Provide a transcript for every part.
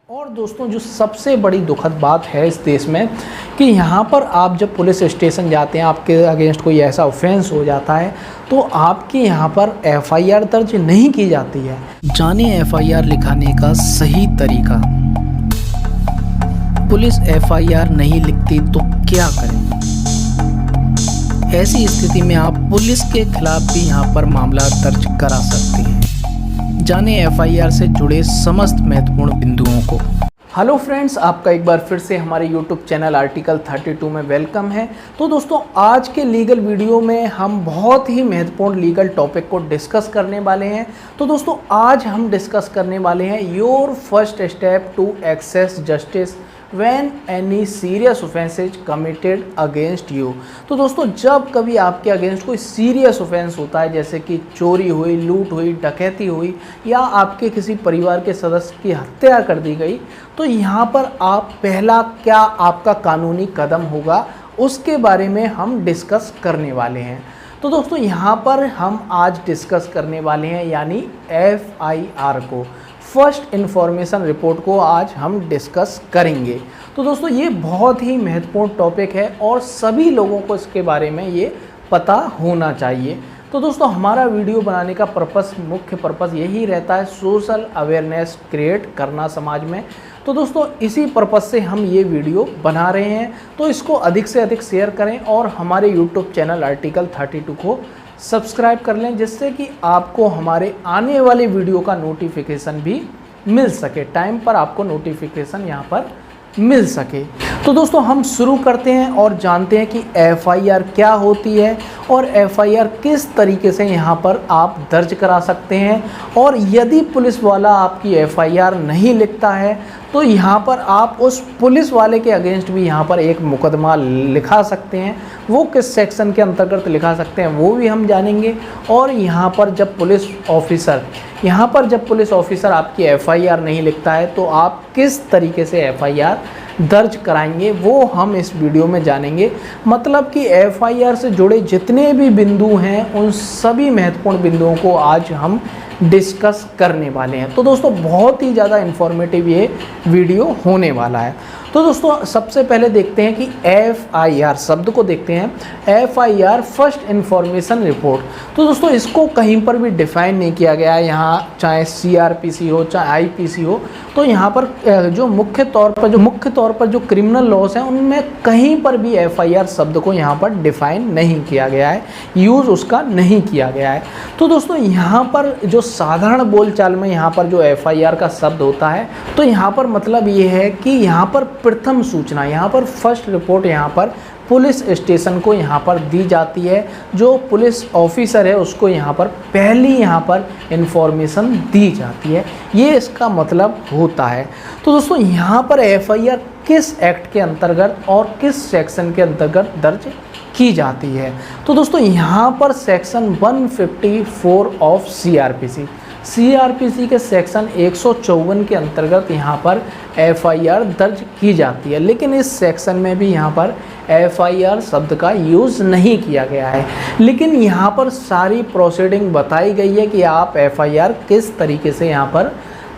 और दोस्तों जो सबसे बड़ी दुखद बात है इस देश में कि यहाँ पर आप जब पुलिस स्टेशन जाते हैं, आपके अगेंस्ट कोई ऐसा ऑफेंस हो जाता है तो आपके यहाँ पर एफआईआर दर्ज नहीं की जाती है। जाने एफआईआर लिखाने का सही तरीका। पुलिस एफआईआर नहीं लिखती तो क्या करें? ऐसी स्थिति में आप पुलिस के खिलाफ भी यहाँ पर मामला दर्ज करा सकते हैं। जाने एफआईआर से जुड़े समस्त महत्वपूर्ण बिंदुओं को। हेलो फ्रेंड्स, आपका एक बार फिर से हमारे यूट्यूब चैनल आर्टिकल 32 में वेलकम है। तो दोस्तों आज के लीगल वीडियो में हम बहुत ही महत्वपूर्ण लीगल टॉपिक को डिस्कस करने वाले हैं। तो दोस्तों आज हम डिस्कस करने वाले हैं your first step to access justice when any serious offense is committed against you। तो दोस्तों जब कभी आपके अगेंस्ट कोई सीरियस ऑफेंस होता है, जैसे कि चोरी हुई, लूट हुई, डकैती हुई या आपके किसी परिवार के सदस्य की हत्या कर दी गई, तो यहाँ पर आप पहला क्या आपका कानूनी कदम होगा उसके बारे में हम डिस्कस करने वाले हैं। तो दोस्तों यहाँ पर हम आज डिस्कस करने वाले हैं यानी एफआईआर को, फर्स्ट इन्फॉर्मेशन रिपोर्ट को आज हम डिस्कस करेंगे। तो दोस्तों ये बहुत ही महत्वपूर्ण टॉपिक है और सभी लोगों को इसके बारे में ये पता होना चाहिए। तो दोस्तों हमारा वीडियो बनाने का मुख्य पर्पस यही रहता है, सोशल अवेयरनेस क्रिएट करना समाज में। तो दोस्तों इसी पर्पस से हम ये वीडियो बना रहे हैं। तो इसको अधिक से अधिक शेयर करें और हमारे यूट्यूब चैनल आर्टिकल 32 को सब्सक्राइब कर लें, जिससे कि आपको हमारे आने वाले वीडियो का नोटिफिकेशन भी मिल सके, टाइम पर आपको नोटिफिकेशन यहाँ पर मिल सके। तो दोस्तों हम शुरू करते हैं और जानते हैं कि एफआईआर क्या होती है और एफआईआर किस तरीके से यहाँ पर आप दर्ज करा सकते हैं। और यदि पुलिस वाला आपकी एफआईआर नहीं लिखता है तो यहाँ पर आप उस पुलिस वाले के अगेंस्ट भी यहाँ पर एक मुकदमा लिखा सकते हैं। वो किस सेक्शन के अंतर्गत लिखा सकते हैं वो भी हम जानेंगे। और यहाँ पर जब पुलिस ऑफिसर आपकी एफआईआर नहीं लिखता है तो आप किस तरीके से एफआईआर दर्ज कराएंगे वो हम इस वीडियो में जानेंगे। मतलब कि एफआईआर से जुड़े जितने भी बिंदु हैं उन सभी महत्वपूर्ण बिंदुओं को आज हम डिस्कस करने वाले हैं। तो दोस्तों बहुत ही ज़्यादा इन्फॉर्मेटिव ये वीडियो होने वाला है। तो दोस्तों सबसे पहले देखते हैं कि एफआईआर शब्द को देखते हैं। FIR first information report. तो दोस्तों इसको कहीं पर भी डिफाइन नहीं किया गया है, यहाँ चाहे सीआरपीसी हो चाहे आईपीसी हो। तो यहाँ पर जो मुख्य तौर पर जो क्रिमिनल लॉस हैं उनमें कहीं पर भी एफआईआर शब्द को यहाँ पर डिफाइन नहीं किया गया है, यूज़ उसका नहीं किया गया है। तो दोस्तों यहाँ पर जो साधारण बोलचाल में यहाँ पर जो एफआईआर का शब्द होता है, तो यहाँ पर मतलब ये है कि यहाँ पर प्रथम सूचना, यहाँ पर फर्स्ट रिपोर्ट यहाँ पर पुलिस स्टेशन को यहाँ पर दी जाती है। जो पुलिस ऑफिसर है उसको यहाँ पर पहली यहाँ पर इंफॉर्मेशन दी जाती है, ये इसका मतलब होता है। तो दोस्तों यहाँ पर एफआईआर किस एक्ट के अंतर्गत और किस सेक्शन के अंतर्गत दर्ज की जाती है? तो दोस्तों यहाँ पर सेक्शन 154 ऑफ सीआरपीसी के सेक्शन 154 के अंतर्गत यहाँ पर एफआईआर दर्ज की जाती है। लेकिन इस सेक्शन में भी यहाँ पर एफआईआर शब्द का यूज़ नहीं किया गया है, लेकिन यहाँ पर सारी प्रोसीडिंग बताई गई है कि आप एफआईआर किस तरीके से यहाँ पर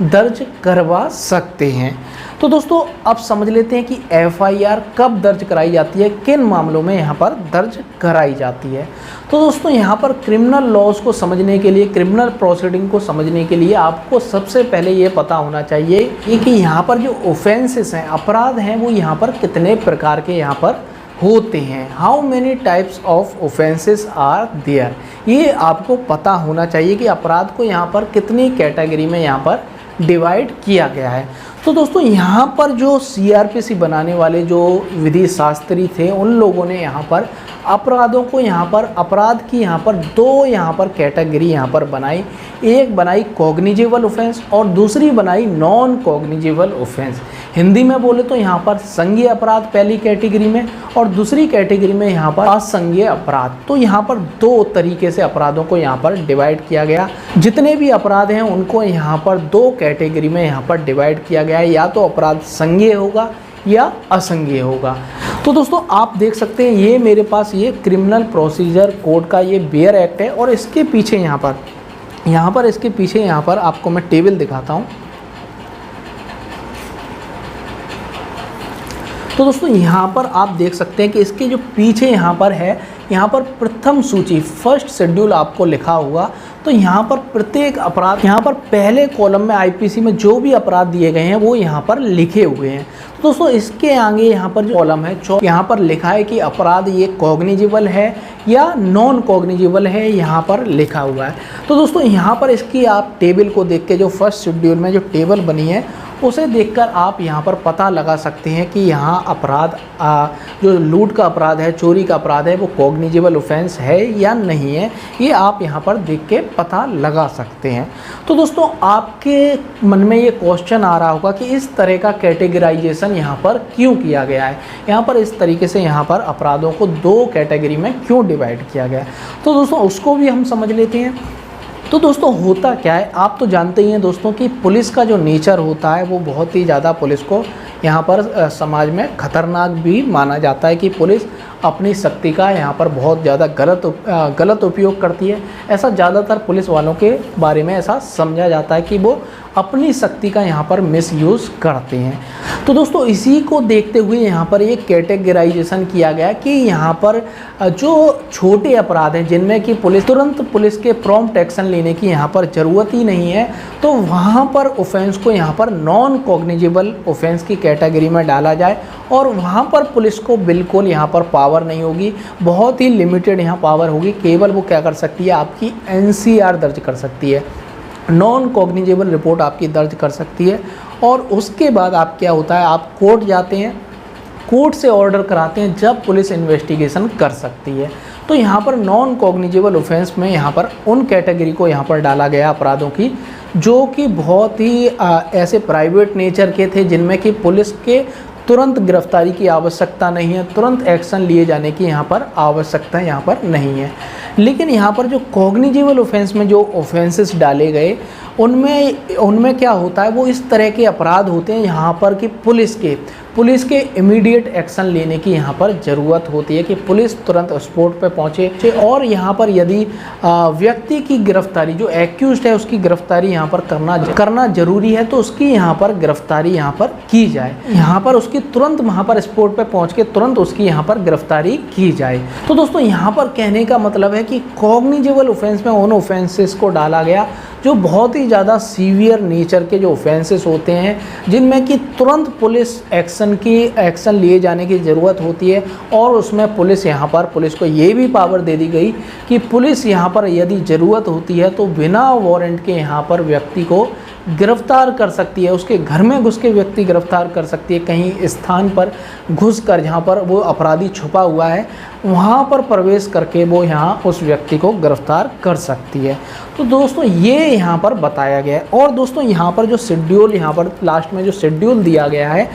दर्ज करवा सकते हैं। तो दोस्तों अब समझ लेते हैं कि एफआईआर कब दर्ज कराई जाती है, किन मामलों में यहाँ पर दर्ज कराई जाती है। तो दोस्तों यहाँ पर क्रिमिनल लॉज को समझने के लिए, क्रिमिनल प्रोसीडिंग को समझने के लिए आपको सबसे पहले ये पता होना चाहिए कि यहाँ पर जो ऑफेंसेस हैं, अपराध हैं, वो यहाँ पर कितने प्रकार के यहाँ पर होते हैं। How many types of offences are there, ये आपको पता होना चाहिए कि अपराध को यहाँ पर कितनी कैटेगरी में यहाँ पर डिवाइड किया गया है। तो दोस्तों यहाँ पर जो सीआरपीसी बनाने वाले जो विधि शास्त्री थे उन लोगों ने यहाँ पर अपराधों को अपराध की यहाँ पर दो यहाँ पर कैटेगरी यहाँ पर बनाई। एक बनाई कॉग्निजेबल ऑफेंस और दूसरी बनाई नॉन कॉग्निजेबल ऑफेंस। हिंदी में बोले तो यहाँ पर संज्ञेय अपराध पहली कैटेगरी में और दूसरी कैटेगरी में यहाँ पर असंज्ञेय अपराध। तो यहाँ पर दो तरीके से अपराधों को यहाँ पर डिवाइड किया गया। जितने भी अपराध हैं उनको यहाँ पर दो कैटेगरी में यहाँ पर डिवाइड किया गया है, या तो अपराध संज्ञेय होगा या असंज्ञेय होगा। तो दोस्तों आप देख सकते हैं ये मेरे पास ये क्रिमिनल प्रोसीजर कोड का ये बेयर एक्ट है और इसके पीछे यहाँ पर इसके पीछे यहाँ पर आपको मैं टेबल दिखाता हूँ। तो दोस्तों यहाँ पर आप देख सकते हैं कि इसके जो पीछे यहाँ पर है, यहाँ पर प्रथम सूची फर्स्ट शेड्यूल आपको लिखा हुआ। तो यहाँ पर प्रत्येक अपराध, यहाँ पर पहले कॉलम में आईपीसी में जो भी अपराध दिए गए हैं वो यहाँ पर लिखे हुए हैं। तो दोस्तों इसके आगे यहाँ पर जो कॉलम है, यहाँ पर लिखा है कि अपराध ये कॉग्निजिबल है या नॉन कॉग्निजिबल है, यहाँ पर लिखा हुआ है। तो दोस्तों यहाँ पर इसकी आप टेबल को देख के, जो फर्स्ट शेड्यूल में जो टेबल बनी है उसे देखकर आप यहाँ पर पता लगा सकते हैं कि यहाँ अपराध जो लूट का अपराध है, चोरी का अपराध है, वो कॉग्निजिबल ऑफेंस है या नहीं है, ये आप यहाँ पर देख के पता लगा सकते हैं। तो दोस्तों आपके मन में ये क्वेश्चन आ रहा होगा कि इस तरह का कैटेगराइजेशन यहाँ पर क्यों किया गया है, यहाँ पर इस तरीके से यहाँ पर अपराधों को 2 कैटेगरी में क्यों डिवाइड किया गया है। तो दोस्तों उसको भी हम समझ लेते हैं। तो दोस्तों होता क्या है, आप तो जानते ही हैं दोस्तों कि पुलिस का जो नेचर होता है वो बहुत ही ज़्यादा पुलिस को यहाँ पर समाज में खतरनाक भी माना जाता है कि पुलिस अपनी शक्ति का यहाँ पर बहुत ज़्यादा गलत उपयोग करती है। ऐसा ज़्यादातर पुलिस वालों के बारे में ऐसा समझा जाता है कि वो अपनी शक्ति का यहाँ पर मिसयूज़ करते हैं। तो दोस्तों इसी को देखते हुए यहाँ पर एक कैटेगराइजेशन किया गया कि यहाँ पर जो छोटे अपराध हैं जिनमें कि तुरंत पुलिस के प्रॉम्प्ट एक्शन लेने की यहाँ पर ज़रूरत ही नहीं है, तो वहाँ पर ऑफेंस को यहाँ पर नॉन कॉग्निजिबल ऑफेंस की कैटेगरी में डाला जाए और वहाँ पर पुलिस को बिल्कुल यहाँ पर पावर नहीं होगी, बहुत ही लिमिटेड यहाँ पावर होगी। केवल वो क्या कर सकती है, आपकी एनसीआर दर्ज कर सकती है, नॉन कॉग्निजिबल रिपोर्ट आपकी दर्ज कर सकती है। और उसके बाद आप क्या होता है, आप कोर्ट जाते हैं, कोर्ट से ऑर्डर कराते हैं, जब पुलिस इन्वेस्टिगेशन कर सकती है। तो यहाँ पर नॉन कॉग्निजिबल ऑफेंस में यहाँ पर उन कैटेगरी को यहाँ पर डाला गया अपराधों की जो कि बहुत ही ऐसे प्राइवेट नेचर के थे जिनमें कि पुलिस के तुरंत गिरफ्तारी की आवश्यकता नहीं है, तुरंत एक्शन लिए जाने की यहाँ पर आवश्यकता यहाँ पर नहीं है। लेकिन यहाँ पर जो कॉग्निजिबल ऑफेंस में जो ऑफेंसेस डाले गए उनमें क्या होता है, वो इस तरह के अपराध होते हैं यहाँ पर कि पुलिस के इमीडिएट एक्शन लेने की यहाँ पर ज़रूरत होती है कि पुलिस तुरंत स्पॉट पे पहुँचे। और यहाँ पर यदि व्यक्ति की गिरफ्तारी, जो एक्यूज्ड है उसकी गिरफ्तारी यहाँ पर करना ज़रूरी है, तो उसकी यहाँ पर गिरफ्तारी यहाँ पर की जाए, यहाँ पर उसकी तुरंत वहाँ पर स्पॉट पे पहुँच के तुरंत उसकी यहाँ पर गिरफ्तारी की जाए। तो दोस्तों यहाँ पर कहने का मतलब है कि कॉग्निजिबल ऑफेंस में उन ऑफेंसेस को डाला गया जो बहुत ही ज़्यादा सीवियर नेचर के जो ऑफेंसेस होते हैं, जिनमें कि तुरंत पुलिस एक्शन लिए जाने की ज़रूरत होती है। और उसमें पुलिस को ये भी पावर दे दी गई कि पुलिस यहाँ पर यदि ज़रूरत होती है तो बिना वारंट के यहाँ पर व्यक्ति को गिरफ्तार कर सकती है, उसके घर में घुस के व्यक्ति गिरफ्तार कर सकती है, कहीं स्थान पर घुसकर जहाँ पर वो अपराधी छुपा हुआ है वहाँ पर प्रवेश करके वो यहाँ उस व्यक्ति को गिरफ्तार कर सकती है। तो दोस्तों ये यहाँ पर बताया गया है। और दोस्तों यहाँ पर जो शेड्यूल, यहाँ पर लास्ट में जो शेड्यूल दिया गया है,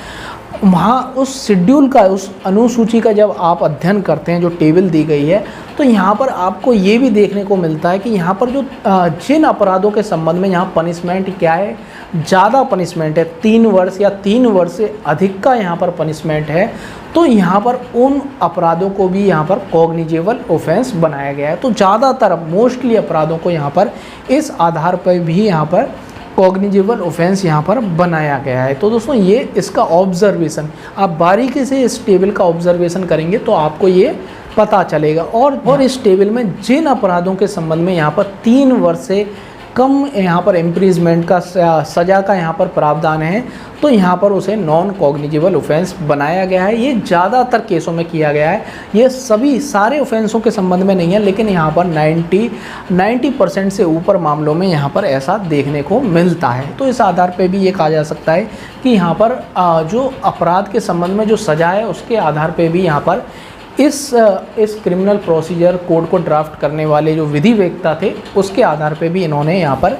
वहाँ उस शेड्यूल का, उस अनुसूची का जब आप अध्ययन करते हैं, जो टेबल दी गई है, तो यहाँ पर आपको ये भी देखने को मिलता है कि यहाँ पर जो जिन अपराधों के संबंध में यहाँ पनिशमेंट क्या है, ज़्यादा पनिशमेंट है, 3 वर्ष या 3 वर्ष से अधिक का यहाँ पर पनिशमेंट है, तो यहाँ पर उन अपराधों को भी यहाँ पर कॉग्निजिबल ऑफेंस बनाया गया है। तो ज़्यादातर मोस्टली अपराधों को यहाँ पर इस आधार पर भी यहाँ पर कॉग्निजिबल ऑफेंस यहाँ पर बनाया गया है। तो दोस्तों ये इसका ऑब्जर्वेशन, आप बारीकी से इस टेबल का ऑब्जर्वेशन करेंगे तो आपको ये पता चलेगा। और इस टेबल में जिन अपराधों के संबंध में यहाँ पर 3 वर्ष से कम यहाँ पर इम्प्रिजमेंट का सज़ा का यहाँ पर प्रावधान है, तो यहाँ पर उसे नॉन कॉग्निजिबल ऑफेंस बनाया गया है। ये ज़्यादातर केसों में किया गया है, ये सारे ऑफेंसों के संबंध में नहीं है, लेकिन यहाँ पर 90% से ऊपर मामलों में यहाँ पर ऐसा देखने को मिलता है। तो इस आधार पे भी ये कहा जा सकता है कि यहाँ पर जो अपराध के संबंध में जो सज़ा है उसके आधार पर भी यहाँ पर इस क्रिमिनल प्रोसीजर कोड को ड्राफ्ट करने वाले जो विधि वेत्ता थे उसके आधार पे भी इन्होंने यहाँ पर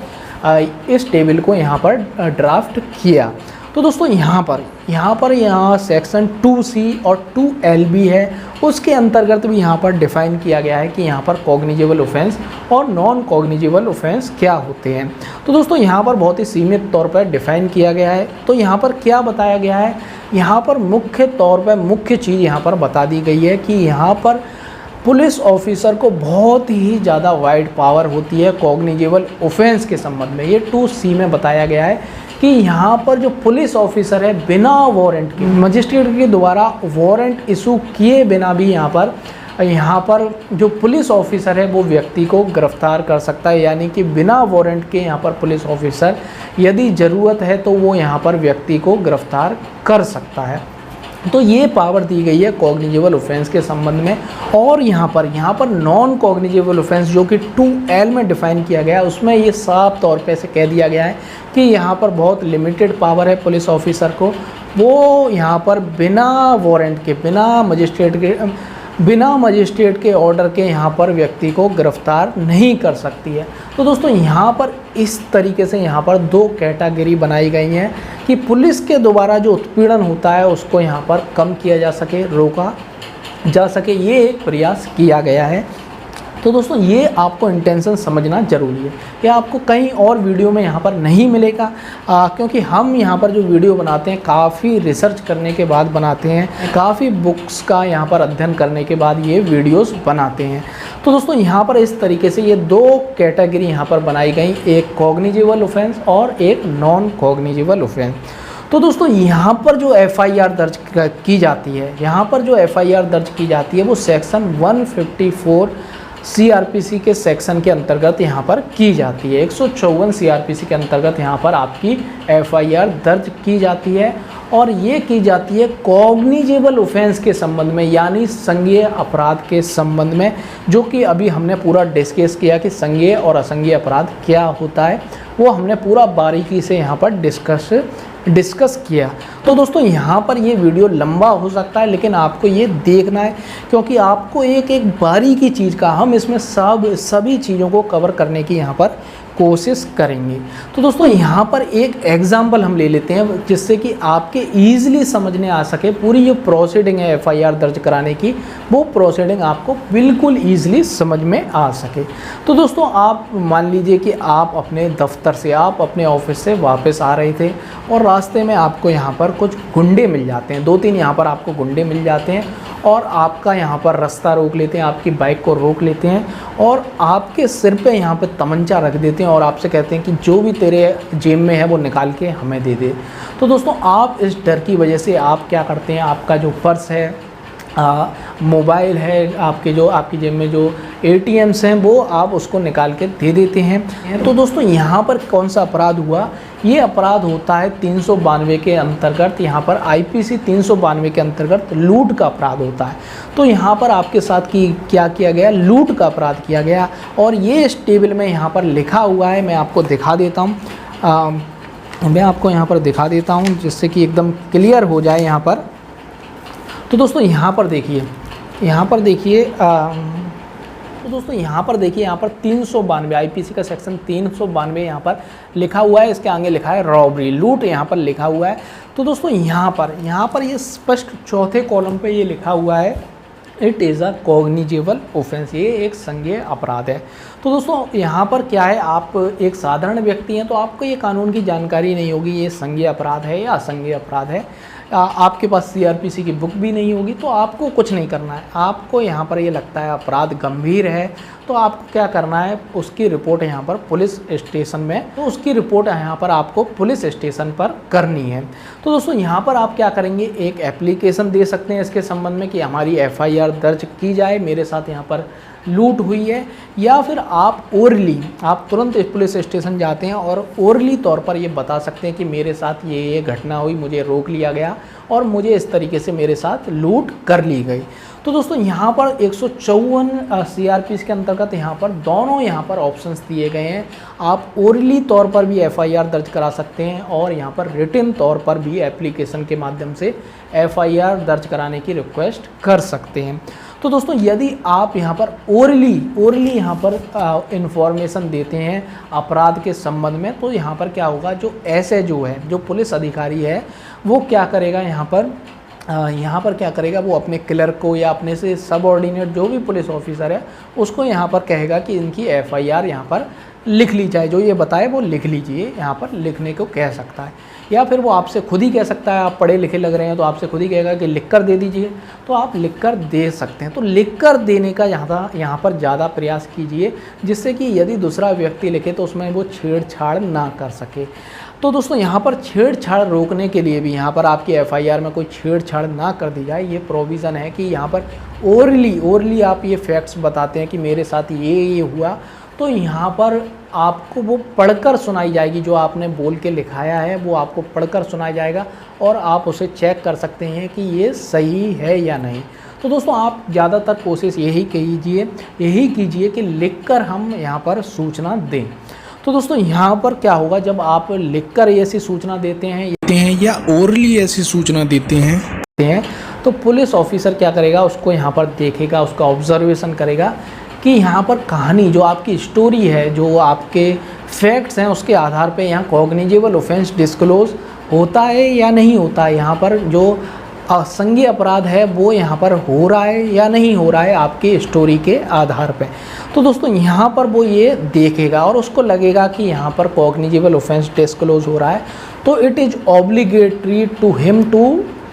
इस टेबल को यहाँ पर ड्राफ्ट किया। तो दोस्तों यहाँ सेक्शन 2C और 2LB है, उसके अंतर्गत भी यहाँ पर डिफ़ाइन किया गया है कि यहाँ पर कॉग्निजिबल ऑफेंस और नॉन कॉग्निजिबल ऑफेंस क्या होते हैं। तो दोस्तों यहाँ पर बहुत ही सीमित तौर पर डिफ़ाइन किया गया है। तो यहाँ पर क्या बताया गया है, यहाँ पर मुख्य तौर पर मुख्य चीज़ यहाँ पर बता दी गई है कि यहाँ पर पुलिस ऑफिसर को बहुत ही ज़्यादा वाइड पावर होती है कॉग्निजिबल ऑफेंस के संबंध में। ये 2C में बताया गया है कि यहाँ पर जो पुलिस ऑफिसर है बिना वारंट के, मजिस्ट्रेट के द्वारा वारंट इशू किए बिना भी यहाँ पर जो पुलिस ऑफिसर है वो व्यक्ति को गिरफ्तार कर सकता है। यानी कि बिना वारंट के यहाँ पर पुलिस ऑफिसर यदि ज़रूरत है तो वो यहाँ पर व्यक्ति को गिरफ्तार कर सकता है। तो ये पावर दी गई है कॉग्निजेबल ऑफेंस के संबंध में। और यहाँ पर नॉन कॉग्निजेबल ऑफेंस जो कि 2L में डिफ़ाइन किया गया है, उसमें ये साफ तौर पे से कह दिया गया है कि यहाँ पर बहुत लिमिटेड पावर है पुलिस ऑफिसर को, वो यहाँ पर बिना वारंट के, बिना मजिस्ट्रेट के ऑर्डर के यहाँ पर व्यक्ति को गिरफ्तार नहीं कर सकती है। तो दोस्तों यहाँ पर इस तरीके से यहाँ पर 2 कैटेगरी बनाई गई हैं कि पुलिस के द्वारा जो उत्पीड़न होता है उसको यहाँ पर कम किया जा सके, रोका जा सके, ये एक प्रयास किया गया है। तो दोस्तों ये आपको इंटेंशन समझना ज़रूरी है, कि आपको कहीं और वीडियो में यहाँ पर नहीं मिलेगा, क्योंकि हम यहाँ पर जो वीडियो बनाते हैं काफ़ी रिसर्च करने के बाद बनाते हैं, काफ़ी बुक्स का यहाँ पर अध्ययन करने के बाद ये वीडियोस बनाते हैं। तो दोस्तों यहाँ पर इस तरीके से ये 2 कैटेगरी यहाँ पर बनाई गई, एक कॉग्निजेबल ऑफेंस और एक नॉन कॉग्निजेबल ऑफेंस। तो दोस्तों यहाँ पर जो FIR दर्ज की जाती है, यहाँ पर जो FIR दर्ज की जाती है वो सेक्शन 154 CRPC के सेक्शन के अंतर्गत यहाँ पर की जाती है। 154 CRPC के अंतर्गत यहाँ पर आपकी FIR दर्ज की जाती है, और ये की जाती है कॉग्निजेबल ऑफेंस के संबंध में, यानी संज्ञेय अपराध के संबंध में, जो कि अभी हमने पूरा डिस्कस किया कि संज्ञेय और असंज्ञेय अपराध क्या होता है, वो हमने पूरा बारीकी से यहाँ पर डिस्कस किया। तो दोस्तों यहाँ पर ये वीडियो लंबा हो सकता है, लेकिन आपको ये देखना है, क्योंकि आपको एक एक बारीकी चीज़ का हम इसमें सभी चीज़ों को कवर करने की यहाँ पर कोशिश करेंगे। तो दोस्तों यहाँ पर एक एग्जाम्पल हम ले लेते हैं, जिससे कि आपके ईजिली समझने आ सके पूरी जो प्रोसीडिंग है FIR दर्ज कराने की, वो प्रोसीडिंग आपको बिल्कुल ईजिली समझ में आ सके। तो दोस्तों आप मान लीजिए कि आप अपने दफ्तर से, आप अपने ऑफिस से वापस आ रहे थे, और रास्ते में आपको यहाँ पर कुछ गुंडे मिल जाते हैं, 2-3 यहाँ पर आपको गुंडे मिल जाते हैं, और आपका यहाँ पर रास्ता रोक लेते हैं, आपकी बाइक को रोक लेते हैं, और आपके सिर पे यहाँ पे तमंचा रख देते हैं, और आपसे कहते हैं कि जो भी तेरे जेब में है वो निकाल के हमें दे दे। तो दोस्तों आप इस डर की वजह से आप क्या करते हैं, आपका जो पर्स है, मोबाइल है, आपकी जेब में जो ATMs हैं, वो आप उसको निकाल के दे देते हैं। तो दोस्तों यहाँ पर कौन सा अपराध हुआ, ये अपराध होता है 392 के अंतर्गत, यहाँ पर IPC 392 के अंतर्गत लूट का अपराध होता है। तो यहाँ पर आपके साथ क्या किया गया, लूट का अपराध किया गया, और ये इस टेबल में यहाँ पर लिखा हुआ है। मैं आपको दिखा देता हूँ, जिससे कि एकदम क्लियर हो जाए यहाँ पर। तो दोस्तों यहाँ पर देखिए, तो दोस्तों यहाँ पर देखिए, यहाँ पर 392 IPC का सेक्शन 392 यहाँ पर लिखा हुआ है, इसके आगे लिखा है रॉबरी, लूट यहाँ पर लिखा हुआ है। तो दोस्तों यहाँ पर ये स्पष्ट चौथे कॉलम पे ये लिखा हुआ है, it is a cognizable offence, ये एक संज्ञेय अपराध है। तो दोस्तों यहाँ पर क्या है, आप एक साधारण व्यक्ति हैं तो आपको ये कानून की जानकारी नहीं होगी, ये संज्ञेय अपराध है या असंज्ञेय अपराध है, आपके पास CRPC की बुक भी नहीं होगी, तो आपको कुछ नहीं करना है। आपको यहाँ पर ये लगता है अपराध गंभीर है, तो आपको क्या करना है, उसकी रिपोर्ट यहाँ पर पुलिस स्टेशन में, तो उसकी रिपोर्ट यहाँ पर आपको पुलिस स्टेशन पर करनी है। तो दोस्तों यहाँ पर आप क्या करेंगे, एक एप्लीकेशन दे सकते हैं इसके संबंध में कि हमारी FIR दर्ज की जाए, मेरे साथ यहाँ पर लूट हुई है, या फिर आप आप तुरंत पुलिस स्टेशन जाते हैं और ओरली तौर पर ये बता सकते हैं कि मेरे साथ ये घटना हुई, मुझे रोक लिया गया और मुझे इस तरीके से मेरे साथ लूट कर ली गई। तो दोस्तों यहाँ पर 154 CRPC के अंतर्गत यहाँ पर दोनों यहाँ पर ऑप्शंस दिए गए हैं। आप ओरली तौर पर भी FIR दर्ज करा सकते हैं, और यहाँ पर रिटन तौर पर भी एप्लीकेशन के माध्यम से FIR दर्ज कराने की रिक्वेस्ट कर सकते हैं। तो दोस्तों यदि आप यहाँ पर ओरली यहाँ पर इंफॉर्मेशन देते हैं अपराध के संबंध में, तो यहाँ पर क्या होगा, जो SHO है, जो पुलिस अधिकारी है, वो क्या करेगा, यहाँ पर क्या करेगा, वो अपने क्लर्क को या अपने से सबऑर्डिनेट जो भी पुलिस ऑफिसर है उसको यहाँ पर कहेगा कि इनकी FIR यहाँ पर लिख ली जाए, जो ये बताए वो लिख लीजिए, यहाँ पर लिखने को कह सकता है। या फिर वो आपसे खुद ही कह सकता है, आप पढ़े लिखे लग रहे हैं तो आपसे खुद ही कहेगा कि लिख कर दे दीजिए, तो आप लिख कर दे सकते हैं। तो लिख कर देने का यहाँ पर ज़्यादा प्रयास कीजिए, जिससे कि यदि दूसरा व्यक्ति लिखे तो उसमें वो छेड़छाड़ ना कर सके। तो दोस्तों यहाँ पर छेड़छाड़ रोकने के लिए भी यहाँ पर आपकी एफआईआर में कोई छेड़छाड़ ना कर दी जाए, ये प्रोविज़न है कि यहाँ पर ओरली आप ये फैक्ट्स बताते हैं कि मेरे साथ ये हुआ, तो यहाँ पर आपको वो पढ़कर सुनाई जाएगी। जो आपने बोल के लिखाया है वो आपको पढ़कर सुनाया जाएगा और आप उसे चेक कर सकते हैं कि ये सही है या नहीं। तो दोस्तों आप ज़्यादातर कोशिश यही कीजिए कि लिखकर हम यहाँ पर सूचना दें। तो दोस्तों यहाँ पर क्या होगा, जब आप लिखकर ऐसी सूचना देते हैं या ओरली ऐसी सूचना देते हैं तो पुलिस ऑफिसर क्या करेगा, उसको यहाँ पर देखेगा, उसका ऑब्जर्वेशन करेगा कि यहाँ पर कहानी जो आपकी स्टोरी है, जो आपके फैक्ट्स हैं, उसके आधार पे यहाँ कॉग्निजेबल ऑफेंस डिस्क्लोज होता है या नहीं होता है, यहाँ पर जो संज्ञेय अपराध है वो यहाँ पर हो रहा है या नहीं हो रहा है आपकी स्टोरी के आधार पे। तो दोस्तों यहाँ पर वो ये देखेगा और उसको लगेगा कि यहाँ पर कॉग्निजेबल ऑफेंस डिस्क्लोज हो रहा है, तो it is obligatory to him to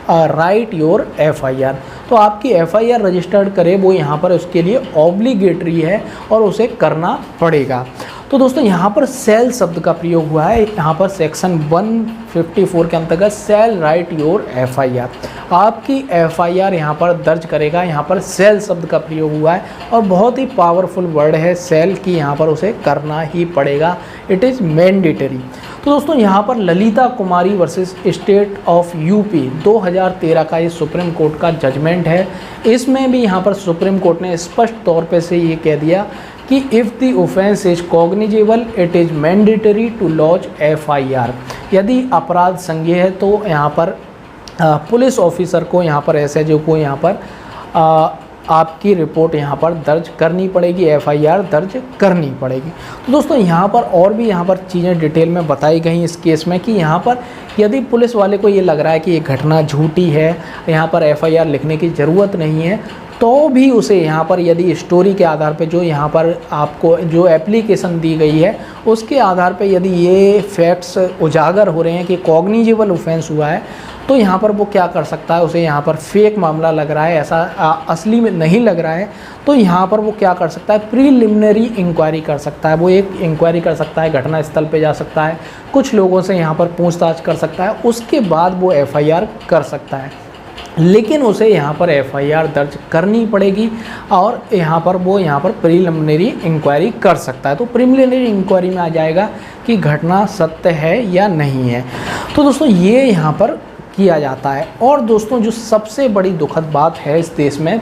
write your FIR. तो आपकी एफआईआर रजिस्टर्ड करे वो यहाँ पर उसके लिए ऑब्लिगेटरी है और उसे करना पड़ेगा। तो दोस्तों यहाँ पर सेल शब्द का प्रयोग हुआ है, यहाँ पर सेक्शन 154 के अंतर्गत सेल राइट योर एफआईआर, आपकी एफआईआर यहाँ पर दर्ज करेगा। यहाँ पर सेल शब्द का प्रयोग हुआ है और बहुत ही पावरफुल वर्ड है सेल की, यहाँ पर उसे करना ही पड़ेगा, इट इज़ मैंडेटरी। तो दोस्तों यहाँ पर ललिता कुमारी वर्सेस स्टेट ऑफ यूपी 2013 का ये सुप्रीम कोर्ट का जजमेंट है। इसमें भी यहाँ पर सुप्रीम कोर्ट ने स्पष्ट तौर पे से ये कह दिया कि if the offence is cognizable it is mandatory to launch FIR. यदि अपराध संज्ञेय है तो यहाँ पर पुलिस ऑफिसर को, यहाँ पर एसएचओ को यहाँ पर आपकी रिपोर्ट यहाँ पर दर्ज करनी पड़ेगी, एफआईआर दर्ज करनी पड़ेगी। तो दोस्तों यहाँ पर और भी यहाँ पर चीज़ें डिटेल में बताई गई इस केस में कि यहाँ पर यदि पुलिस वाले को ये लग रहा है कि ये घटना झूठी है, यहाँ पर एफआईआर लिखने की ज़रूरत नहीं है, तो भी उसे यहाँ पर यदि स्टोरी के आधार पे जो यहाँ पर आपको जो एप्लीकेशन दी गई है उसके आधार पे यदि ये फैक्ट्स उजागर हो रहे हैं कि कॉग्निजेबल ऑफेंस हुआ है, तो यहाँ पर वो क्या कर सकता है, उसे यहाँ पर फेक मामला लग रहा है, ऐसा असली में नहीं लग रहा है, तो यहाँ पर वो क्या कर सकता है, प्रीलिमिनरी इंक्वायरी कर सकता है। वो एक इंक्वायरी कर सकता है, घटना स्थल पे जा सकता है, कुछ लोगों से यहाँ पर पूछताछ कर सकता है, उसके बाद वो एफआईआर कर सकता है। लेकिन उसे यहाँ पर एफआईआर दर्ज करनी पड़ेगी और यहाँ पर वो यहाँ पर प्रीलिमिनरी इंक्वायरी कर सकता है। तो प्रीलिमिनरी इंक्वायरी में आ जाएगा कि घटना सत्य है या नहीं है। तो दोस्तों ये यहाँ पर किया जाता है। और दोस्तों जो सबसे बड़ी दुखद बात है इस देश में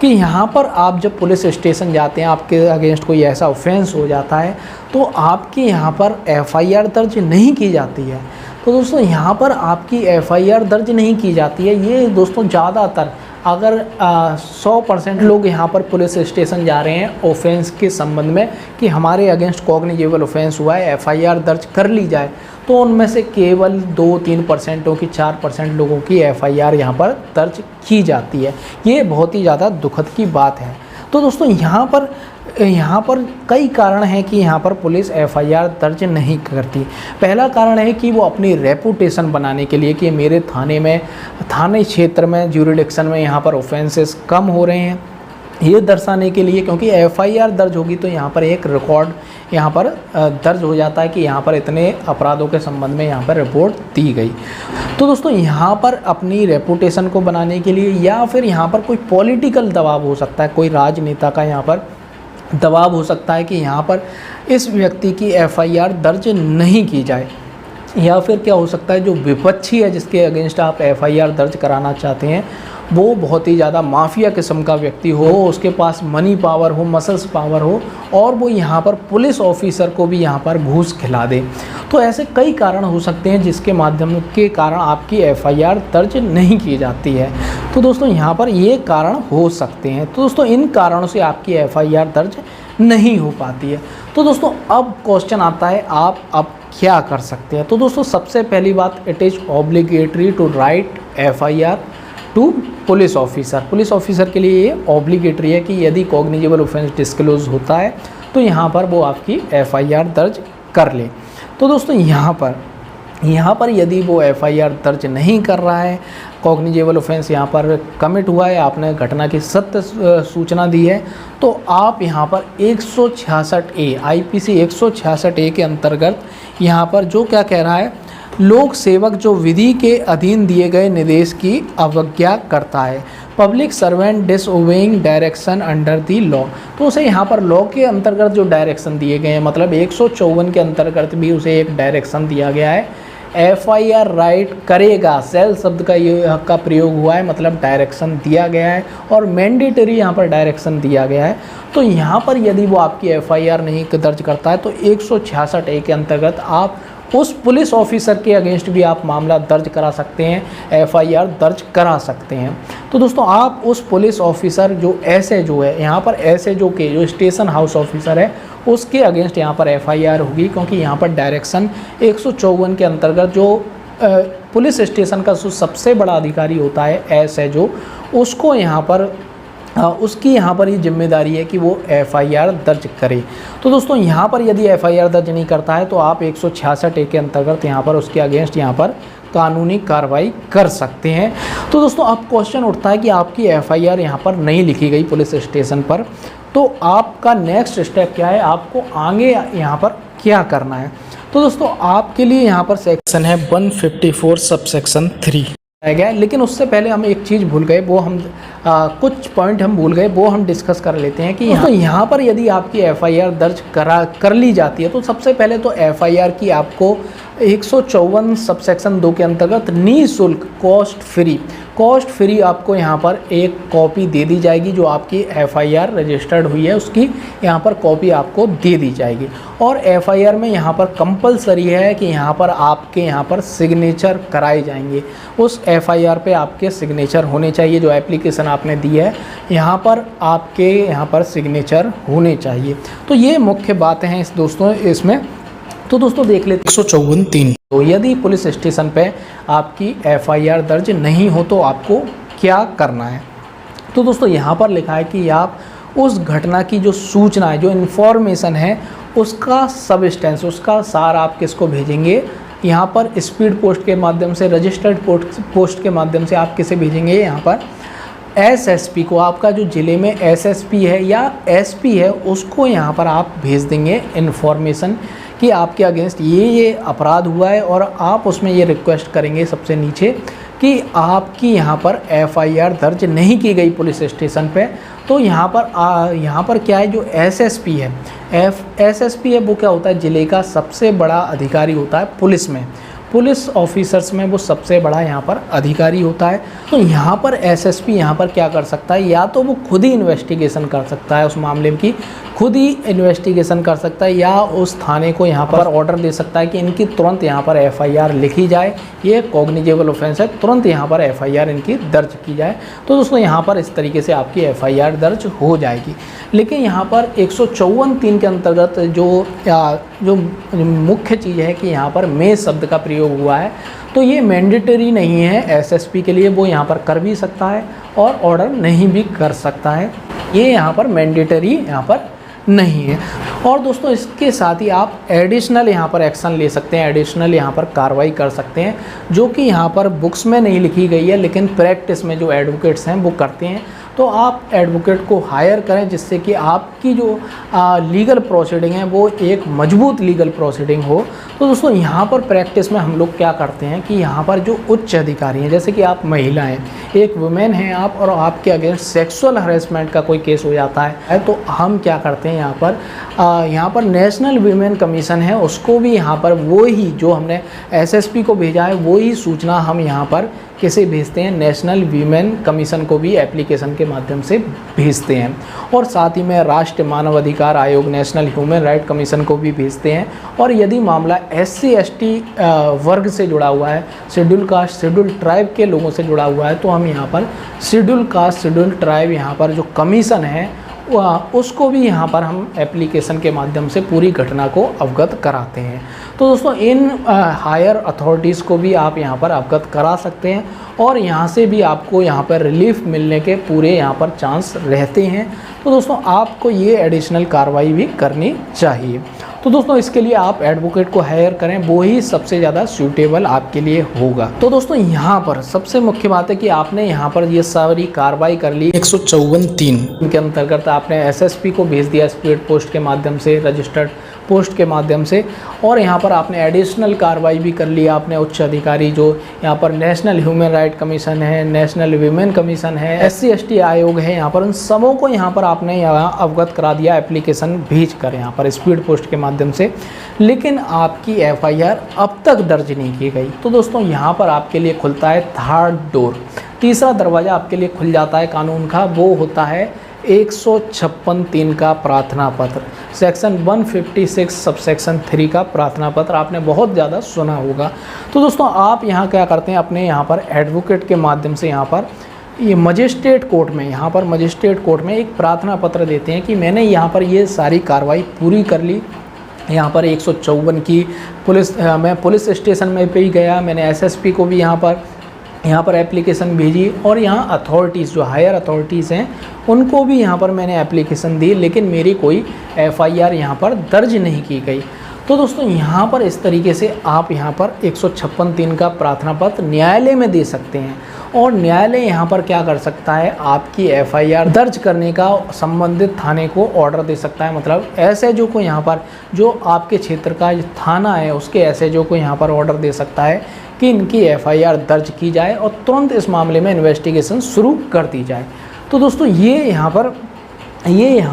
कि यहाँ पर आप जब पुलिस स्टेशन जाते हैं, आपके अगेंस्ट कोई ऐसा ऑफेंस हो जाता है तो आपके यहाँ पर एफआईआर दर्ज नहीं की जाती है। तो दोस्तों यहाँ पर आपकी एफआईआर दर्ज नहीं की जाती है। ये दोस्तों ज़्यादातर अगर 100% लोग यहाँ पर पुलिस स्टेशन जा रहे हैं ऑफेंस के संबंध में कि हमारे अगेंस्ट कॉग्निजेबल ऑफेंस हुआ है, एफआईआर दर्ज कर ली जाए, तो उनमें से केवल 2-3% की 4% लोगों की एफआईआर यहाँ पर दर्ज की जाती है। ये बहुत ही ज़्यादा दुखद की बात है। तो दोस्तों यहाँ पर कई कारण हैं कि यहाँ पर पुलिस एफआईआर दर्ज नहीं करती। पहला कारण है कि वो अपनी रेपुटेशन बनाने के लिए कि मेरे थाने क्षेत्र में ज्यूरिडिक्शन में यहाँ पर ऑफेंसेस कम हो रहे हैं, ये दर्शाने के लिए, क्योंकि एफआईआर दर्ज होगी तो यहाँ पर एक रिकॉर्ड यहाँ पर दर्ज हो जाता है कि यहाँ पर इतने अपराधों के संबंध में यहाँ पर रिपोर्ट दी गई। तो दोस्तों यहाँ पर अपनी रेपुटेशन को बनाने के लिए या फिर यहाँ पर कोई पॉलिटिकल दबाव हो सकता है, कोई राजनेता का यहाँ पर दबाव हो सकता है कि यहाँ पर इस व्यक्ति की एफआईआर दर्ज नहीं की जाए, या फिर क्या हो सकता है जो विपक्षी है जिसके अगेंस्ट आप एफआईआर दर्ज कराना चाहते हैं वो बहुत ही ज़्यादा माफिया किस्म का व्यक्ति हो, उसके पास मनी पावर हो, मसल्स पावर हो और वो यहाँ पर पुलिस ऑफिसर को भी यहाँ पर घूस खिला दे। तो ऐसे कई कारण हो सकते हैं जिसके माध्यम के कारण आपकी एफआईआर दर्ज नहीं की जाती है। तो दोस्तों यहाँ पर ये कारण हो सकते हैं। तो दोस्तों इन कारणों से आपकी एफआईआर दर्ज नहीं हो पाती है। तो दोस्तों अब क्वेश्चन आता है आप अब क्या कर सकते हैं। तो दोस्तों सबसे पहली बात, it is obligatory to write FIR to police officer. Police officer के लिए ये ऑब्लिगेटरी है कि यदि कॉग्निजेबल ऑफेंस डिस्क्लोज होता है तो यहाँ पर वो आपकी एफआईआर दर्ज कर ले। तो दोस्तों यहाँ पर यदि वो एफआईआर दर्ज नहीं कर रहा है, कॉग्निजेबल ऑफेंस यहाँ पर कमिट हुआ है, आपने घटना की सत्य सूचना दी है, तो आप यहाँ पर 166A आईपीसी 166A के अंतर्गत यहाँ पर जो क्या कह रहा है लोक सेवक जो विधि के अधीन दिए गए निर्देश की अवज्ञा करता है। Public servant disobeying direction under the law, तो उसे यहाँ पर लॉ के अंतर्गत जो डायरेक्शन दिए गए हैं, मतलब 154 के अंतर्गत भी उसे एक डायरेक्शन दिया गया है। FIR राइट करेगा, सेल शब्द का ये का प्रयोग हुआ है, मतलब डायरेक्शन दिया गया है और मैंडेटरी यहाँ पर डायरेक्शन दिया गया है। तो यहाँ पर यदि वो आपकी FIR नहीं दर्ज करता है तो 166A के अंतर्गत आप उस पुलिस ऑफिसर के अगेंस्ट भी आप मामला दर्ज करा सकते हैं, FIR दर्ज करा सकते हैं। तो दोस्तों आप उस पुलिस ऑफिसर जो SHO है, यहाँ पर SHO के जो स्टेशन हाउस ऑफिसर है उसके अगेंस्ट यहाँ पर FIR होगी, क्योंकि यहाँ पर डायरेक्शन 154 के अंतर्गत जो पुलिस स्टेशन का जो सबसे बड़ा अधिकारी होता है SHO, उसको यहाँ पर उसकी यहाँ पर ये जिम्मेदारी है कि वो FIR दर्ज करे। तो दोस्तों यहाँ पर यदि FIR दर्ज नहीं करता है तो आप 166A के अंतर्गत यहाँ पर उसके अगेंस्ट यहाँ पर कानूनी कार्रवाई कर सकते हैं। तो दोस्तों अब क्वेश्चन उठता है कि आपकी FIR यहाँ पर नहीं लिखी गई पुलिस स्टेशन पर, तो आपका नेक्स्ट स्टेप क्या है, आपको आगे यहाँ पर क्या करना है। तो दोस्तों आपके लिए यहाँ पर सेक्शन है 154 सबसेक्शन 3 गया, लेकिन उससे पहले हम एक चीज़ भूल गए, वो हम कुछ पॉइंट हम भूल गए, वो हम डिस्कस कर लेते हैं कि यहाँ पर यदि आपकी FIR दर्ज कर ली जाती है तो सबसे पहले तो FIR की आपको 154 सबसेक्शन 2 के अंतर्गत निःशुल्क कॉस्ट फ्री आपको यहाँ पर एक कॉपी दे दी जाएगी। जो आपकी FIR रजिस्टर्ड हुई है उसकी यहाँ पर कॉपी आपको दे दी जाएगी। और FIR में यहाँ पर कंपलसरी है कि यहाँ पर आपके यहाँ पर सिग्नेचर कराए जाएंगे। उस FIR पे आपके सिग्नेचर होने चाहिए। जो एप्लीकेशन आपने दी है यहाँ पर आपके यहाँ पर सिग्नेचर होने चाहिए। तो ये मुख्य बातें हैं दोस्तों इसमें। तो दोस्तों देख लेते 154(3), तो यदि पुलिस स्टेशन पे आपकी FIR दर्ज नहीं हो तो आपको क्या करना है। तो दोस्तों यहाँ पर लिखा है कि आप उस घटना की जो सूचना है, जो इन्फॉर्मेशन है, उसका सबस्टेंस, उसका सार आप किसको भेजेंगे, यहाँ पर स्पीड पोस्ट के माध्यम से, रजिस्टर्ड पोस्ट के माध्यम से आप किसे भेजेंगे, यहाँ पर SSP को, आपका जो ज़िले में SSP है या SP है उसको यहाँ पर आप भेज देंगे इन्फॉर्मेशन कि आपके अगेंस्ट ये अपराध हुआ है, और आप उसमें ये रिक्वेस्ट करेंगे सबसे नीचे कि आपकी यहाँ पर FIR दर्ज नहीं की गई पुलिस स्टेशन पे। तो यहाँ पर क्या है, जो SSP है, SSP है वो क्या होता है, ज़िले का सबसे बड़ा अधिकारी होता है पुलिस में, पुलिस ऑफिसर्स में वो सबसे बड़ा यहाँ पर अधिकारी होता है। तो यहाँ पर SSP यहाँ पर क्या कर सकता है, या तो वो खुद ही इन्वेस्टिगेशन कर सकता है, उस मामले की खुद ही इन्वेस्टिगेशन कर सकता है, या उस थाने को यहाँ पर ऑर्डर दे सकता है कि इनकी तुरंत यहाँ पर FIR लिखी जाए, ये कॉग्निजेबल ऑफेंस है, तुरंत यहाँ पर FIR इनकी दर्ज की जाए। तो दोस्तों यहाँ पर इस तरीके से आपकी FIR दर्ज हो जाएगी। लेकिन यहाँ पर 154(3) के अंतर्गत जो मुख्य चीज़ है कि यहाँ पर मे शब्द का प्रयोग हुआ है, तो ये मैंडेटरी नहीं है SSP के लिए, वो यहाँ पर कर भी सकता है और ऑर्डर नहीं भी कर सकता है, ये यहाँ पर मैंडेटरी यहाँ पर नहीं है। और दोस्तों इसके साथ ही आप एडिशनल यहाँ पर एक्शन ले सकते हैं, एडिशनल यहाँ पर कार्रवाई कर सकते हैं, जो कि यहाँ पर बुक्स में नहीं लिखी गई है, लेकिन प्रैक्टिस में जो एडवोकेट्स हैं वो करते हैं। तो आप एडवोकेट को हायर करें जिससे कि आपकी जो लीगल प्रोसीडिंग है वो एक मजबूत लीगल प्रोसीडिंग हो। तो दोस्तों यहाँ पर प्रैक्टिस में हम लोग क्या करते हैं कि यहाँ पर जो उच्च अधिकारी हैं, जैसे कि आप महिला हैं, एक वुमेन हैं आप, और आपके अगेंस्ट सेक्सुअल हरेसमेंट का कोई केस हो जाता है, तो हम क्या करते हैं यहाँ पर नेशनल वीमेन कमीशन है, उसको भी यहाँ पर वो ही जो हमने SSP को भेजा है वो ही सूचना हम यहाँ पर किसे भेजते हैं, नेशनल वीमेन कमीशन को भी एप्लीकेशन के माध्यम से भेजते हैं। और साथ ही में राष्ट्रीय मानव अधिकार आयोग, नेशनल ह्यूमन राइट कमीशन को भी भेजते हैं। और यदि मामला SC ST वर्ग से जुड़ा हुआ है, शेड्यूल कास्ट शेड्यूल ट्राइब के लोगों से जुड़ा हुआ है, तो हम यहाँ पर शेड्यूल कास्ट शेड्यूल ट्राइब यहाँ पर जो कमीशन है उसको भी यहाँ पर हम एप्लीकेशन के माध्यम से पूरी घटना को अवगत कराते हैं। तो दोस्तों इन हायर अथॉरिटीज़ को भी आप यहाँ पर अवगत करा सकते हैं, और यहाँ से भी आपको यहाँ पर रिलीफ मिलने के पूरे यहाँ पर चांस रहते हैं। तो दोस्तों आपको ये एडिशनल कार्रवाई भी करनी चाहिए। तो दोस्तों इसके लिए आप एडवोकेट को हायर करें, वो ही सबसे ज़्यादा सूटेबल आपके लिए होगा। तो दोस्तों यहाँ पर सबसे मुख्य बात है कि आपने यहाँ पर ये सारी कार्रवाई कर ली। 154(3) के अंतर्गत आपने SSP को भेज दिया स्पीड पोस्ट के माध्यम से, रजिस्टर्ड पोस्ट के माध्यम से। और यहाँ पर आपने एडिशनल कार्रवाई भी कर ली, आपने उच्च अधिकारी जो यहाँ पर नेशनल ह्यूमन राइट कमीशन है, नेशनल वीमेन कमीशन है, SC/ST आयोग है, यहाँ पर उन सबों को यहाँ पर आपने यहाँ अवगत करा दिया एप्लीकेशन भेज कर यहाँ पर स्पीड पोस्ट के माध्यम से। लेकिन आपकी FIR अब तक दर्ज नहीं की गई। तो दोस्तों यहाँ पर आपके लिए खुलता है थर्ड डोर, तीसरा दरवाज़ा आपके लिए खुल जाता है कानून का। वो होता है 156(3) का प्रार्थना पत्र, सेक्शन 156 सबसेक्शन 3 का प्रार्थना पत्र आपने बहुत ज़्यादा सुना होगा। तो दोस्तों आप यहाँ क्या करते हैं, अपने यहाँ पर एडवोकेट के माध्यम से यहाँ पर ये मजिस्ट्रेट कोर्ट में, यहाँ पर मजिस्ट्रेट कोर्ट में एक प्रार्थना पत्र देते हैं कि मैंने यहाँ पर ये सारी कार्रवाई पूरी कर ली। यहाँ पर 154 की मैं पुलिस स्टेशन में भी गया, मैंने SSP को भी यहाँ पर एप्लीकेशन भेजी, और यहाँ अथॉरिटीज़ जो हायर अथॉरिटीज़ हैं उनको भी यहाँ पर मैंने एप्लीकेशन दी, लेकिन मेरी कोई FIR यहाँ पर दर्ज नहीं की गई। तो दोस्तों यहाँ पर इस तरीके से आप यहाँ पर 156(3) का प्रार्थना पत्र न्यायालय में दे सकते हैं, और न्यायालय यहाँ पर क्या कर सकता है, आपकी FIR दर्ज करने का संबंधित थाने को ऑर्डर दे सकता है। मतलब SHO को यहाँ पर, जो आपके क्षेत्र का थाना है उसके SHO को यहाँ पर ऑर्डर दे सकता है कि इनकी FIR दर्ज की जाए और तुरंत इस मामले में इन्वेस्टिगेशन शुरू कर दी जाए। तो दोस्तों ये यहाँ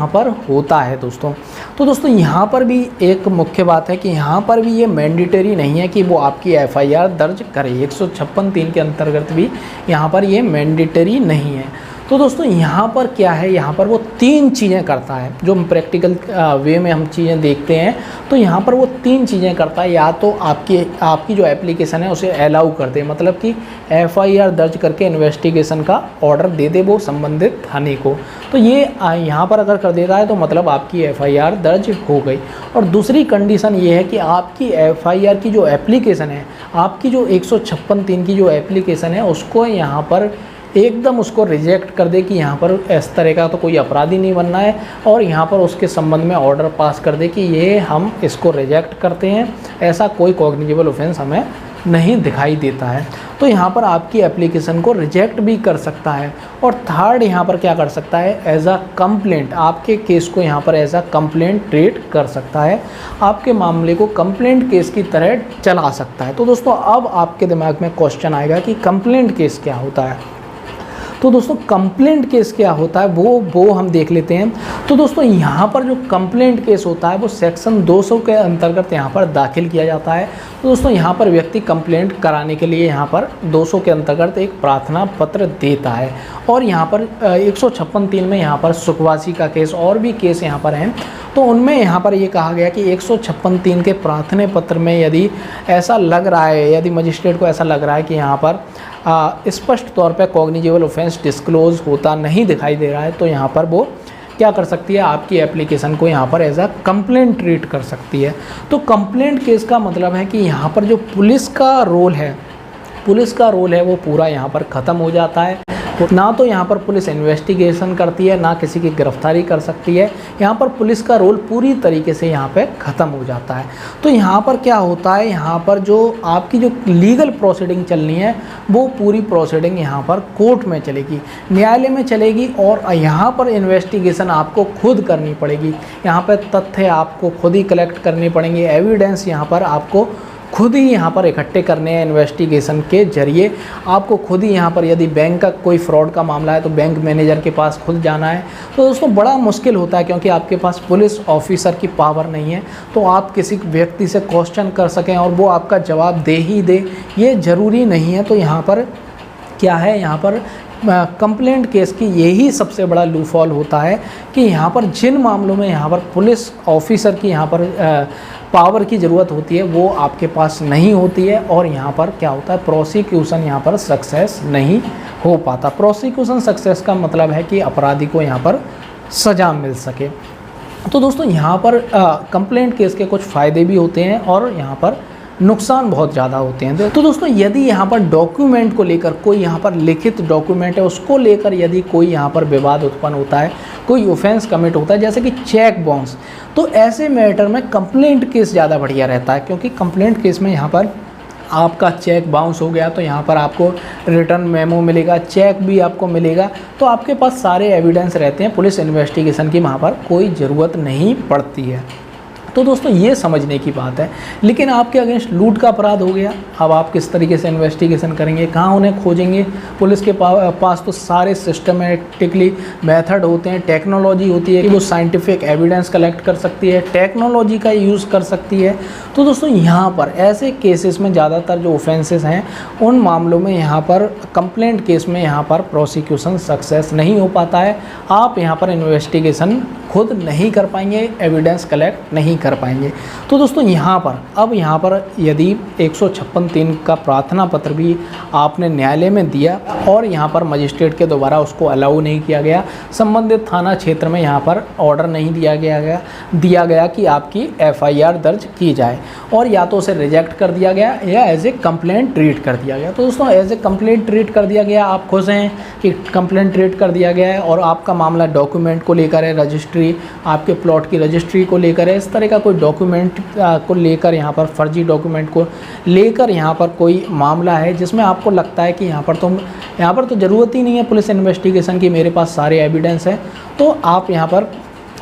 पर होता है दोस्तों। तो दोस्तों यहाँ पर भी एक मुख्य बात है कि यहाँ पर भी ये मैंडेटरी नहीं है कि वो आपकी FIR दर्ज करे, 156(3) के अंतर्गत भी यहाँ पर ये मैंडेटरी नहीं है। तो दोस्तों यहाँ पर क्या है, यहाँ पर वो 3 चीज़ें करता है, जो प्रैक्टिकल वे में हम चीज़ें देखते हैं तो यहाँ पर वो 3 चीज़ें करता है। या तो आपकी जो एप्लीकेशन है उसे अलाउ कर दे, मतलब कि FIR दर्ज करके इन्वेस्टिगेशन का ऑर्डर दे दे वो संबंधित थाने को। तो ये यहाँ पर अगर कर देता है तो मतलब आपकी FIR दर्ज हो गई। और दूसरी कंडीशन ये है कि आपकी FIR की जो एप्लीकेशन है, आपकी जो 156(3) की जो एप्लीकेशन है उसको यहाँ पर एकदम उसको रिजेक्ट कर दे कि यहाँ पर इस तरह का तो कोई अपराधी नहीं बनना है, और यहाँ पर उसके संबंध में ऑर्डर पास कर दे कि ये हम इसको रिजेक्ट करते हैं, ऐसा कोई कॉग्निजेबल ऑफेंस हमें नहीं दिखाई देता है। तो यहाँ पर आपकी एप्लीकेशन को रिजेक्ट भी कर सकता है। और थर्ड यहाँ पर क्या कर सकता है, एज अ कंप्लेंट, आपके केस को यहाँ पर एज अ कंप्लेंट ट्रीट कर सकता है, आपके मामले को कंप्लेंट केस की तरह चला सकता है। तो दोस्तों अब आपके दिमाग में क्वेश्चन आएगा कि कंप्लेंट केस क्या होता है। तो दोस्तों कंप्लेंट केस क्या होता है वो हम देख लेते हैं। तो दोस्तों यहाँ पर जो कंप्लेंट केस होता है वो सेक्शन 200 के अंतर्गत यहाँ पर दाखिल किया जाता है। तो दोस्तों यहाँ पर व्यक्ति कंप्लेंट कराने के लिए यहाँ पर 200 के अंतर्गत एक प्रार्थना पत्र देता है, और यहाँ पर 156(3) में यहाँ पर सुखवासी का केस और भी केस यहाँ पर हैं। तो उनमें यहाँ पर ये कहा गया कि 156(3) के प्रार्थना पत्र में यदि ऐसा लग रहा है, यदि मजिस्ट्रेट को ऐसा लग रहा है कि यहाँ पर स्पष्ट तौर पर कॉग्निजेबल ऑफेंस डिस्क्लोज होता नहीं दिखाई दे रहा है, तो यहाँ पर वो क्या कर सकती है, आपकी एप्लीकेशन को यहाँ पर एज अ कंप्लेंट ट्रीट कर सकती है। तो कंप्लेंट केस का मतलब है कि यहाँ पर जो पुलिस का रोल है वो पूरा यहाँ पर ख़त्म हो जाता है। ना तो यहाँ पर पुलिस इन्वेस्टिगेशन करती है, ना किसी की गिरफ्तारी कर सकती है। यहाँ पर पुलिस का रोल पूरी तरीके से यहाँ पे ख़त्म हो जाता है। तो यहाँ पर क्या होता है, यहाँ पर जो आपकी जो लीगल प्रोसीडिंग चलनी है वो पूरी प्रोसीडिंग यहाँ पर कोर्ट में चलेगी, न्यायालय में चलेगी, और यहाँ पर इन्वेस्टिगेशन आपको खुद करनी पड़ेगी। यहाँ पर तथ्य आपको खुद ही कलेक्ट करने पड़ेंगे, एविडेंस यहाँ पर आपको खुद ही यहाँ पर इकट्ठे करने हैं इन्वेस्टिगेशन के जरिए। आपको खुद ही यहाँ पर यदि बैंक का कोई फ्रॉड का मामला है तो बैंक मैनेजर के पास खुद जाना है। तो दोस्तों बड़ा मुश्किल होता है, क्योंकि आपके पास पुलिस ऑफिसर की पावर नहीं है तो आप किसी व्यक्ति से क्वेश्चन कर सकें और वो आपका जवाब दे ही दे, ये ज़रूरी नहीं है। तो यहाँ पर क्या है, यहाँ पर कंप्लेंट केस की यही सबसे बड़ा लूफॉल होता है कि यहाँ पर जिन मामलों में यहाँ पर पुलिस ऑफिसर की यहाँ पर पावर की ज़रूरत होती है वो आपके पास नहीं होती है, और यहाँ पर क्या होता है, प्रोसिक्यूशन यहाँ पर सक्सेस नहीं हो पाता। प्रोसिक्यूशन सक्सेस का मतलब है कि अपराधी को यहाँ पर सज़ा मिल सके। तो दोस्तों यहाँ पर कंप्लेंट केस के कुछ फ़ायदे भी होते हैं और यहाँ पर नुकसान बहुत ज़्यादा होते हैं। तो दोस्तों यदि यहाँ पर डॉक्यूमेंट को लेकर, कोई यहाँ पर लिखित डॉक्यूमेंट है उसको लेकर यदि कोई यहाँ पर विवाद उत्पन्न होता है, कोई ऑफेंस कमिट होता है जैसे कि चेक बाउंस, तो ऐसे मैटर में कंप्लेंट केस ज़्यादा बढ़िया रहता है। क्योंकि कंप्लेंट केस में यहाँ पर आपका चेक बाउंस हो गया तो यहाँ पर आपको रिटर्न मेमो मिलेगा, चेक भी आपको मिलेगा, तो आपके पास सारे एविडेंस रहते हैं, पुलिस इन्वेस्टिगेशन की वहाँ पर कोई ज़रूरत नहीं पड़ती है। तो दोस्तों ये समझने की बात है। लेकिन आपके अगेंस्ट लूट का अपराध हो गया, अब आप किस तरीके से इन्वेस्टिगेशन करेंगे, कहाँ उन्हें खोजेंगे? पुलिस के पास तो सारे सिस्टमेटिकली मेथड होते हैं, टेक्नोलॉजी होती है कि वो साइंटिफिक एविडेंस कलेक्ट कर सकती है, टेक्नोलॉजी का यूज़ कर सकती है। तो दोस्तों यहाँ पर ऐसे केसेस में ज़्यादातर जो ऑफेंसेस हैं उन मामलों में यहाँ पर कंप्लेंट केस में यहाँ पर प्रोसिक्यूशन सक्सेस नहीं हो पाता है। आप यहाँ पर इन्वेस्टिगेशन खुद नहीं कर पाएंगे, एविडेंस कलेक्ट नहीं कर पाएंगे। तो दोस्तों यहाँ पर यदि 156(3) का प्रार्थना पत्र भी आपने न्यायालय में दिया और यहाँ पर मजिस्ट्रेट के द्वारा उसको अलाउ नहीं किया गया, संबंधित थाना क्षेत्र में यहाँ पर ऑर्डर नहीं दिया गया कि आपकी एफआईआर दर्ज की जाए, और या तो उसे रिजेक्ट कर दिया गया या एज ए कंप्लेंट ट्रीट कर दिया गया। तो दोस्तों एज ए कंप्लेंट ट्रीट कर दिया गया, आप खुश हैं कि कंप्लेंट ट्रीट कर दिया गया है और आपका मामला डॉक्यूमेंट को लेकर है, रजिस्ट्री आपके प्लॉट की रजिस्ट्री को लेकर है, इस तरह का कोई डॉक्यूमेंट को लेकर यहाँ पर फर्जी डॉक्यूमेंट को लेकर यहाँ पर कोई मामला है जिसमें आपको लगता है कि यहाँ पर तो ज़रूरत ही नहीं है पुलिस इन्वेस्टिगेशन की, मेरे पास सारे एविडेंस हैं, तो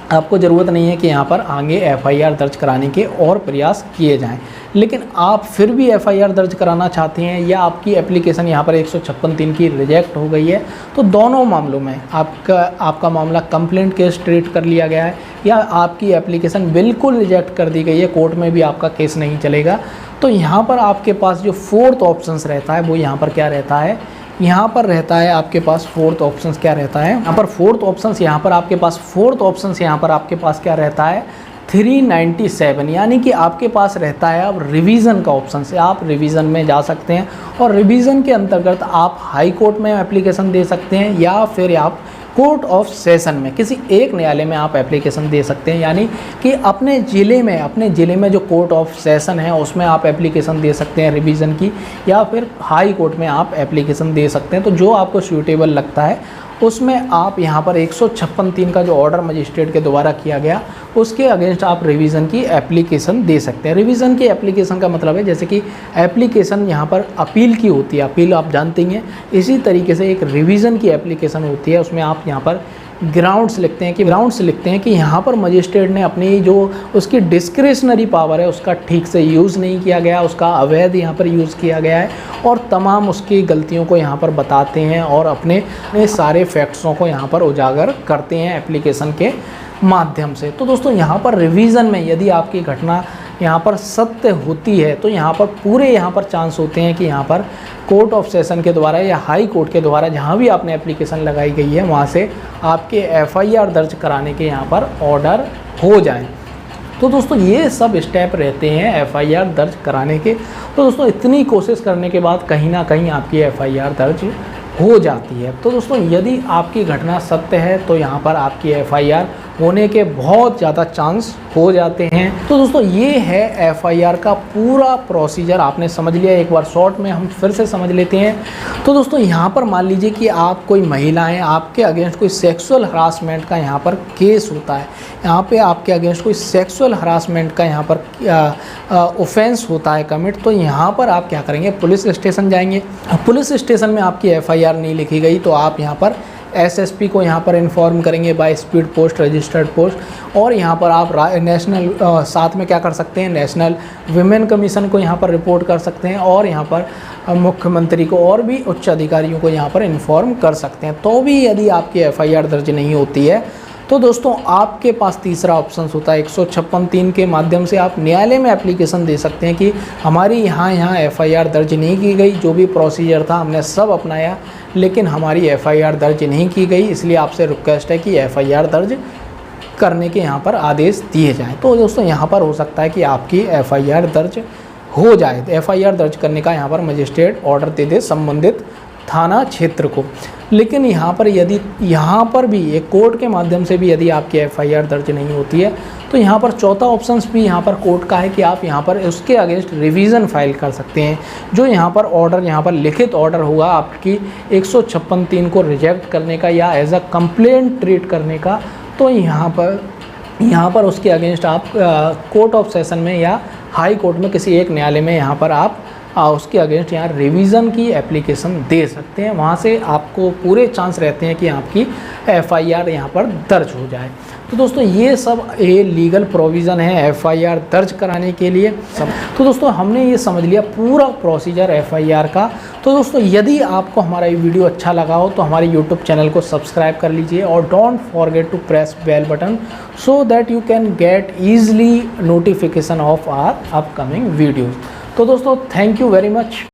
आपको ज़रूरत नहीं है कि यहाँ पर आगे एफआईआर दर्ज कराने के और प्रयास किए जाएं। लेकिन आप फिर भी एफआईआर दर्ज कराना चाहते हैं या आपकी एप्लीकेशन यहाँ पर 156(3) की रिजेक्ट हो गई है, तो दोनों मामलों में आपका मामला कंप्लेंट केस ट्रीट कर लिया गया है या आपकी एप्लीकेशन बिल्कुल रिजेक्ट कर दी गई है, कोर्ट में भी आपका केस नहीं चलेगा, तो यहाँ पर आपके पास जो फोर्थ ऑप्शंस रहता है वो यहाँ पर क्या रहता है, यहाँ पर रहता है आपके पास फोर्थ ऑप्शंस क्या रहता है, यहाँ पर फोर्थ ऑप्शंस यहाँ पर आपके पास क्या रहता है 397, यानी कि आपके पास रहता है अब रिवीजन का ऑप्शन से, आप रिवीजन में जा सकते हैं और रिवीजन के अंतर्गत आप हाई कोर्ट में एप्लीकेशन दे सकते हैं या फिर आप कोर्ट ऑफ सेशन में किसी एक न्यायालय में आप एप्लीकेशन दे सकते हैं, यानी कि अपने ज़िले में जो कोर्ट ऑफ सेशन है उसमें आप एप्लीकेशन दे सकते हैं रिवीजन की, या फिर हाई कोर्ट में आप एप्लीकेशन दे सकते हैं। तो जो आपको सूटेबल लगता है उसमें आप यहाँ पर 156(3) का जो ऑर्डर मजिस्ट्रेट के द्वारा किया गया उसके अगेंस्ट आप रिवीजन की एप्लीकेशन दे सकते हैं। रिवीजन की एप्लीकेशन का मतलब है जैसे कि एप्लीकेशन यहाँ पर अपील की होती है, अपील आप जानते ही हैं, इसी तरीके से एक रिवीजन की एप्लीकेशन होती है, उसमें आप यहाँ पर ग्राउंड्स लिखते हैं कि यहाँ पर मजिस्ट्रेट ने अपनी जो उसकी डिस्क्रिशनरी पावर है उसका ठीक से यूज़ नहीं किया गया, उसका अवैध यहाँ पर यूज़ किया गया है और तमाम उसकी गलतियों को यहाँ पर बताते हैं और अपने सारे फैक्ट्सों को यहाँ पर उजागर करते हैं एप्लीकेशन के माध्यम से। तो दोस्तों यहाँ पर रिवीजन में यदि आपकी घटना यहाँ पर सत्य होती है तो यहाँ पर पूरे यहाँ पर चांस होते हैं कि यहाँ पर कोर्ट ऑफ सेशन के द्वारा या हाई कोर्ट के द्वारा जहाँ भी आपने एप्लीकेशन लगाई गई है वहाँ से आपके एफआईआर दर्ज कराने के यहाँ पर ऑर्डर हो जाएं। तो दोस्तों ये सब स्टेप रहते हैं एफआईआर दर्ज कराने के। तो दोस्तों इतनी कोशिश करने के बाद कहीं ना कहीं आपकी एफआईआर दर्ज हो जाती है। तो दोस्तों यदि आपकी घटना सत्य है तो यहाँ पर आपकी एफआईआर होने के बहुत ज़्यादा चांस हो जाते हैं। तो दोस्तों ये है एफआईआर का पूरा प्रोसीजर, आपने समझ लिया। एक बार शॉर्ट में हम फिर से समझ लेते हैं। तो दोस्तों यहाँ पर मान लीजिए कि आप कोई महिला हैं, आपके अगेंस्ट कोई सेक्सुअल हरासमेंट का यहाँ पर केस होता है, यहाँ पे आपके अगेंस्ट कोई सेक्सुअल हरासमेंट का यहाँ पर ऑफेंस होता है कमिट, तो यहाँ पर आप क्या करेंगे, पुलिस स्टेशन जाएंगे। पुलिस स्टेशन में आपकी एफआईआर नहीं लिखी गई तो आप यहाँ पर एसएसपी को यहाँ पर इन्फॉर्म करेंगे by speed post, registered post, और यहाँ पर आप नेशनल साथ में क्या कर सकते हैं, नेशनल विमेन कमीशन को यहाँ पर रिपोर्ट कर सकते हैं और यहाँ पर मुख्यमंत्री को और भी उच्च अधिकारियों को यहाँ पर इन्फॉर्म कर सकते हैं। तो भी यदि आपकी एफआईआर दर्ज नहीं होती है तो दोस्तों आपके पास तीसरा ऑप्शन होता है 156(3) के माध्यम से आप न्यायालय में एप्लीकेशन दे सकते हैं कि हमारी यहाँ एफआईआर दर्ज नहीं की गई, जो भी प्रोसीजर था हमने सब अपनाया लेकिन हमारी एफआईआर दर्ज नहीं की गई, इसलिए आपसे रिक्वेस्ट है कि एफआईआर दर्ज करने के यहाँ पर आदेश दिए जाएँ। तो दोस्तों यहाँ पर हो सकता है कि आपकी एफआईआर दर्ज हो जाए। तो एफआईआर दर्ज करने का यहाँ पर मजिस्ट्रेट ऑर्डर दे दे संबंधित थाना क्षेत्र को। लेकिन यहाँ पर भी एक कोर्ट के माध्यम से भी यदि आपकी एफआईआर दर्ज नहीं होती है तो यहाँ पर चौथा ऑप्शंस भी यहाँ पर कोर्ट का है कि आप यहाँ पर उसके अगेंस्ट रिवीजन फाइल कर सकते हैं। जो यहाँ पर ऑर्डर, यहाँ पर लिखित ऑर्डर होगा आपकी 156(3) को रिजेक्ट करने का या एज अ कंप्लेंट ट्रीट करने का, तो यहाँ पर उसके अगेंस्ट आप कोर्ट ऑफ सेशन में या हाई कोर्ट में किसी एक न्यायालय में यहाँ पर आप उसके अगेंस्ट यहाँ रिवीज़न की एप्लीकेशन दे सकते हैं। वहाँ से आपको पूरे चांस रहते हैं कि आपकी FIR यहाँ पर दर्ज हो जाए। तो दोस्तों ये सब ये लीगल प्रोविज़न है FIR दर्ज कराने के लिए सब। तो दोस्तों हमने ये समझ लिया पूरा प्रोसीजर FIR का। तो दोस्तों यदि आपको हमारा ये वीडियो अच्छा लगा हो तो हमारे YouTube चैनल को सब्सक्राइब कर लीजिए और don't forget to press bell button so that you can get easily notification of our upcoming videos. तो दोस्तों थैंक यू वेरी मच।